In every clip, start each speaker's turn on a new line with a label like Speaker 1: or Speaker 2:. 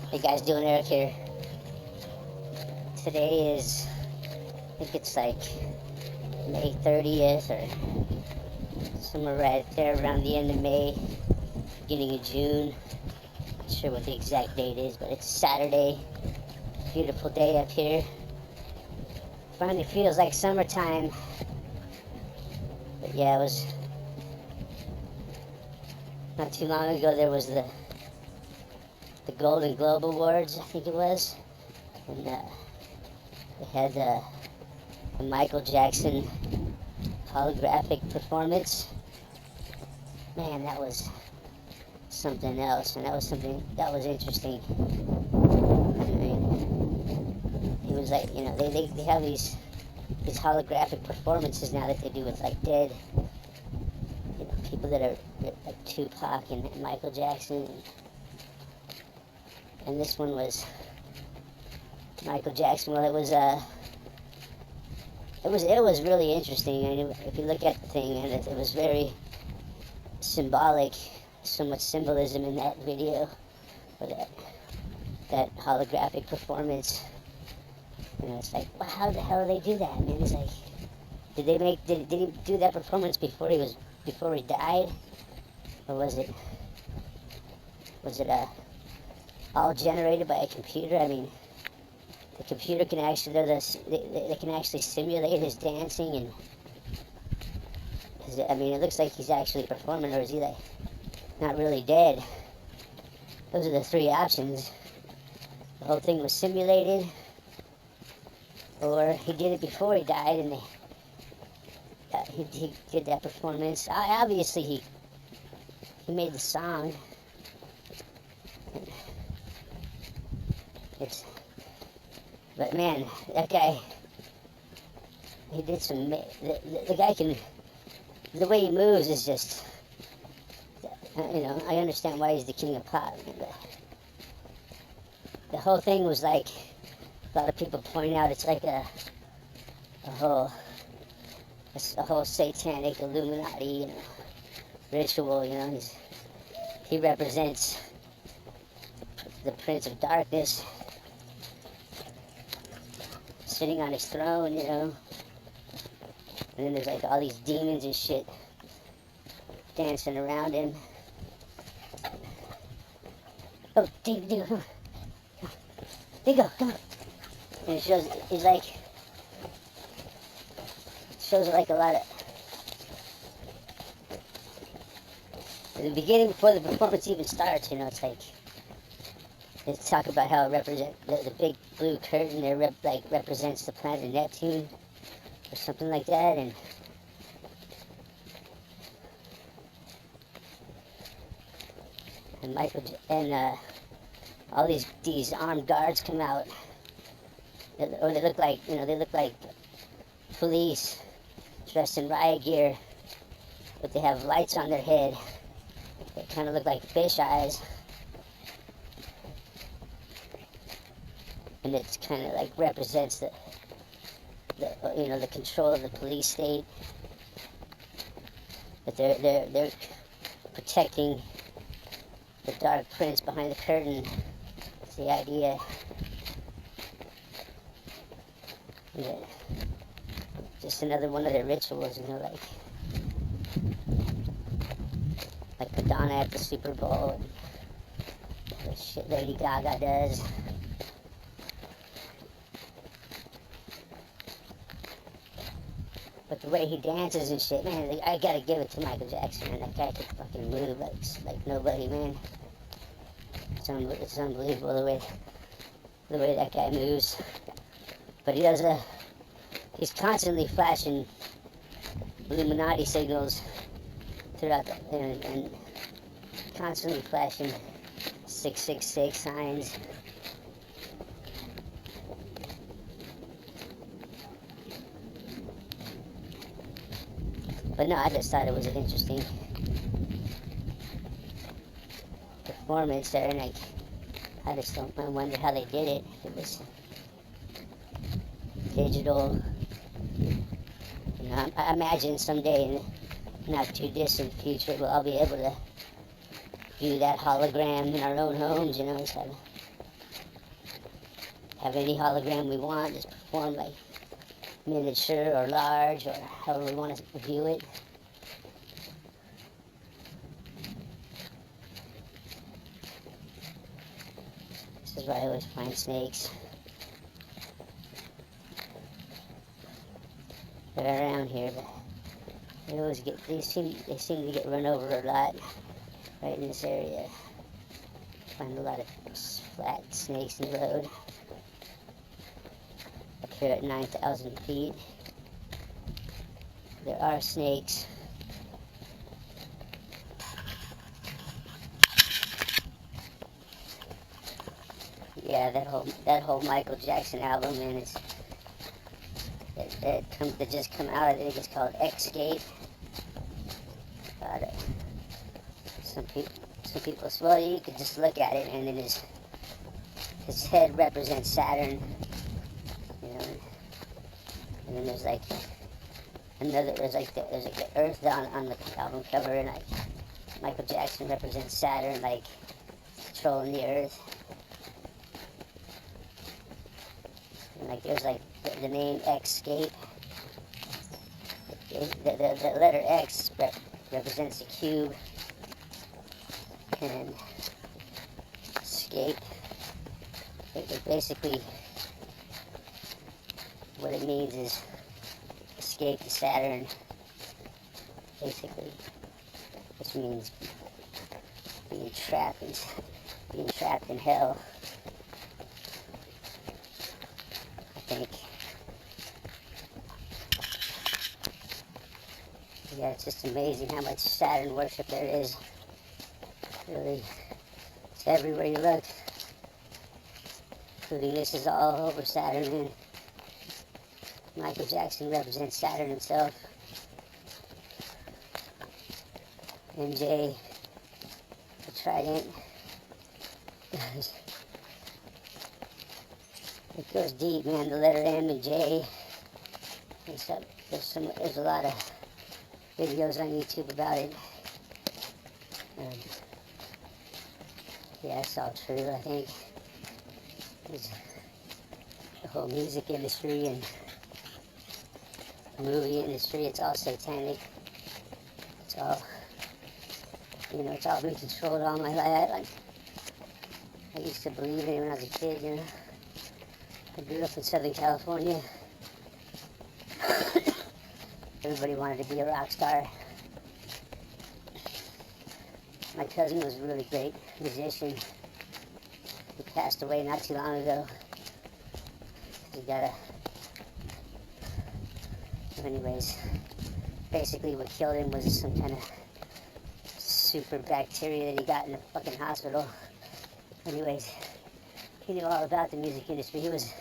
Speaker 1: Hey guys, doing Eric here. Today is, I think it's like May 30th or somewhere right there around the end of May, beginning of June. Not sure what the exact date is, but it's Saturday. Beautiful day up here. Finally feels like summertime. But yeah, it was not too long ago. There was the Golden Globe Awards, I think it was, and they had the Michael Jackson holographic performance. Man, that was something else, and that was something that was interesting. I mean, it was like, they have these holographic performances now that they do with like dead, people that are like Tupac and Michael Jackson, and this one was Michael Jackson. Well, it was really interesting. I mean, if you look at the thing, and it was very symbolic. So much symbolism in that video, or that holographic performance. It's like, well, how the hell did they do that? Man, it's like, did he do that performance before he died, or was it all generated by a computer? I mean, the computer can actually they can actually simulate his dancing, and I mean, it looks like he's actually performing, or is he like not really dead? Those are the three options. The whole thing was simulated, or he did it before he died, and he did that performance. Obviously, he made the song. But man, that guy, he did some. The guy can. The way he moves is just. I understand why he's the king of pop. But the whole thing was like, a lot of people point out, it's like a whole satanic Illuminati, ritual. He represents the Prince of Darkness, sitting on his throne, and then there's like all these demons and shit dancing around him. Oh, Dingo, come on. And it shows like a lot of, in the beginning, before the performance even starts, it's like, they talk about how it represents the big blue curtain there, represents the planet Neptune, or something like that, and Michael and all these armed guards come out, or they look like police dressed in riot gear, but they have lights on their head. They kind of look like fish eyes. And it's kind of like represents the control of the police state. But they're protecting the Dark Prince behind the curtain. It's the idea. Yeah. Just another one of their rituals, like Madonna at the Super Bowl, and the shit Lady Gaga does. But the way he dances and shit, man, I gotta give it to Michael Jackson, man. That guy could fucking move like nobody, man. It's unbelievable the way that guy moves. But he's constantly flashing Illuminati signals throughout and constantly flashing 666 signs. But no, I just thought it was an interesting performance there, and I wonder how they did it. If it was digital, I imagine someday in the not too distant future we'll all be able to view that hologram in our own homes. have any hologram we want, just perform like miniature or large or however we want to view it. This is where I always find snakes. They're around here, but they seem to get run over a lot right in this area. Find a lot of flat snakes in the road. Up here at 9,000 feet, there are snakes. Yeah, that whole Michael Jackson album, man, that just come out. I think it's called Escape. Some people, well, you could just look at it, and his head represents Saturn, you know. And then there's like the Earth on the album cover, and like Michael Jackson represents Saturn, like controlling the Earth. And like there's like the name Escape. The letter X represents a cube, and escape. It basically, what it means is escape to Saturn. Basically, which means being trapped in hell. I think. Yeah, it's just amazing how much Saturn worship there is. Really, it's everywhere you look. Including this is all over Saturn, and Michael Jackson represents Saturn himself. MJ, the Trident. It goes deep, man. The letter M and J. And stuff. There's a lot of videos on YouTube about it. Yeah, it's all true, I think. The whole music industry and movie industry, it's all satanic. It's all, it's all been controlled all my life. Like, I used to believe in it when I was a kid, you know. I grew up in Southern California. Everybody wanted to be a rock star. My cousin was a really great musician. He passed away not too long ago. Anyways, basically what killed him was some kind of super bacteria that he got in the fucking hospital. Anyways, he knew all about the music industry. He was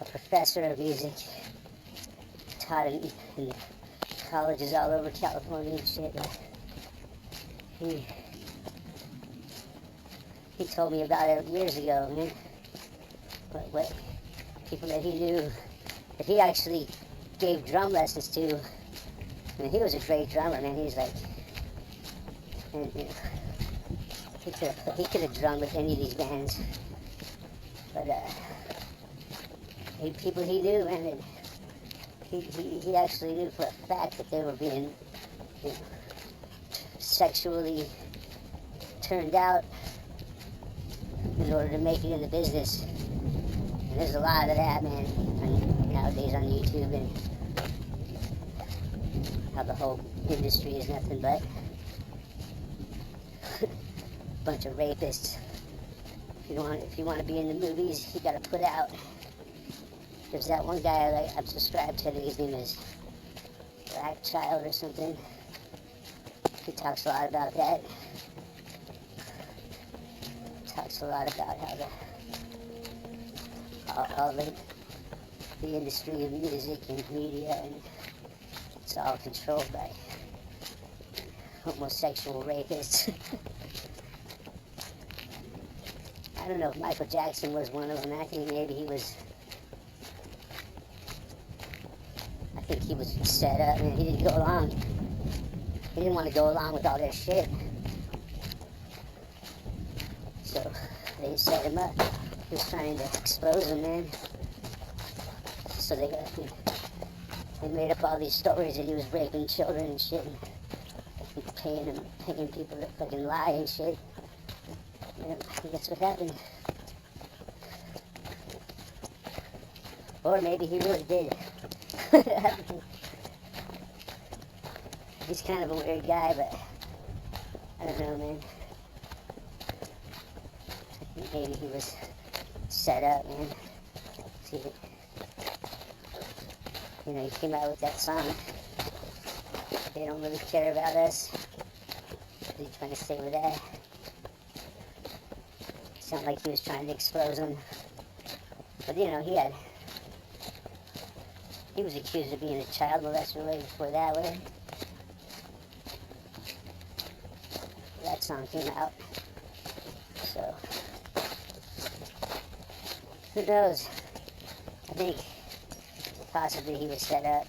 Speaker 1: a professor of music, taught in colleges all over California and shit. He told me about it years ago, man. What people that he knew, that he actually gave drum lessons to. I mean, he was a great drummer, man. He's like, and, he could have drummed with any of these bands. But people he knew, man, he actually knew for a fact that they were being sexually turned out in order to make it in the business. And there's a lot of that, man, nowadays on YouTube, and how the whole industry is nothing but a bunch of rapists. If you want to be in the movies, you gotta put out. There's that one guy I'm subscribed to, I think his name is Black Child or something. He talks a lot about that. Talks a lot about how all the industry of music and media, and it's all controlled by homosexual rapists. I don't know if Michael Jackson was one of them. I think maybe he was. I think he was set up, and he didn't go along. He didn't want to go along with all that shit. So they set him up. He was trying to expose them, man. So they made up all these stories that he was raping children and shit, and paying people to fucking lie and shit. And that's what happened. Or maybe he really did. He's kind of a weird guy, but I don't know, man. I think maybe he was set up, man. See, you know, he came out with that song. They don't really care about us. What are you trying to say with that? It sounded like he was trying to expose them. But you know, he was accused of being a child molester way before that way. That song came out. So, who knows? I think possibly he was set up.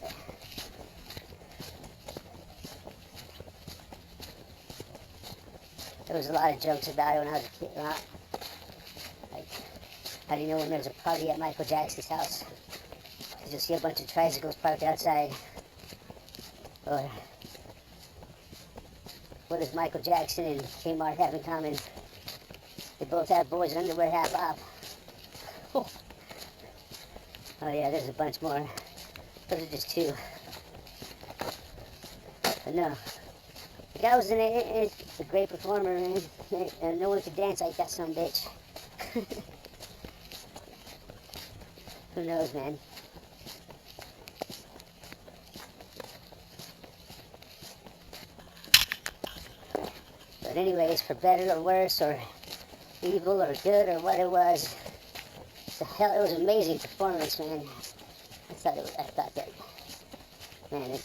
Speaker 1: There was a lot of jokes about it when I was a kid. Like, how do you know when there's a party at Michael Jackson's house? Because you'll see a bunch of tricycles parked outside. Or, what does Michael Jackson and Kmart have in common? They both have boys' underwear half off. Oh yeah, there's a bunch more. Those are just two. But no. The guy was a great performer, man. And no one could dance like that son bitch. Who knows, man? But anyways, for better or worse, or evil or good or what it was, it was an amazing performance, man. I thought that, man,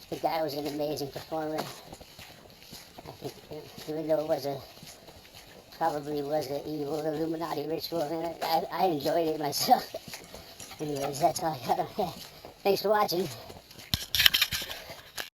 Speaker 1: the guy was an amazing performer. I think, even though it probably was an evil Illuminati ritual, man, I enjoyed it myself. Anyways, that's all I got on that. Thanks for watching.